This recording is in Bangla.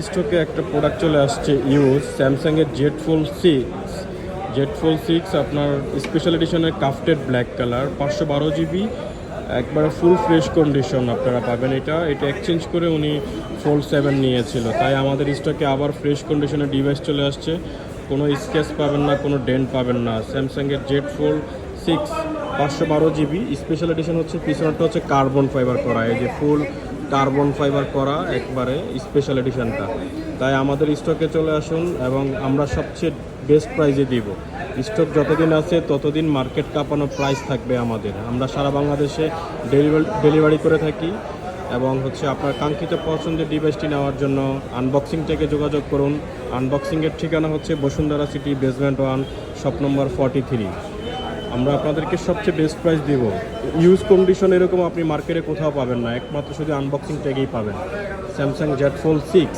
স্টকে একটা প্রোডাক্ট চলে আসছে ইউজ স্যামসাংয়ের জেড ফোল্ড 6 আপনার স্পেশাল এডিশনের কাফটেড ব্ল্যাক কালার 512 জিবি একবারে ফুল ফ্রেশ কন্ডিশন আপনারা পাবেন। এটা এক্সচেঞ্জ করে উনি ফোল্ড 7 নিয়েছিল, তাই আমাদের স্টকে আবার ফ্রেশ কন্ডিশনের ডিভাইস চলে আসছে। কোনো স্ক্র্যাচ পাবেন না, কোনো ডেন্ট পাবেন না। স্যামসাংয়ের Z fold 6 512 GB special edition হচ্ছে, পিছনটা হচ্ছে কার্বন ফাইবার করা, এই যে ফুল কার্বন ফাইবার করা একবারে স্পেশাল এডিশনটা। তাই আমাদের স্টকে চলে আসুন এবং আমরা সবচেয়ে বেস্ট প্রাইজে দিব। স্টক যতদিন আছে ততদিন মার্কেট কাঁপানো প্রাইস থাকবে আমাদের। আমরা সারা বাংলাদেশে ডেলিভারি করে থাকি এবং হচ্ছে আপনার কাঙ্ক্ষিত পছন্দের ডিভাইসটি নেওয়ার জন্য আনবক্সিং থেকে যোগাযোগ করুন। আনবক্সিংয়ের ঠিকানা হচ্ছে Bashundhara city basement 1 shop number 43। আমরা আপনাদেরকে সবচেয়ে বেস্ট প্রাইস দিব। ইউজ কন্ডিশন এরকম আপনি মার্কেটে কোথাও পাবেন না, একমাত্র শুধু আনবক্সিং থেকেই পাবেন। Samsung Z fold 6।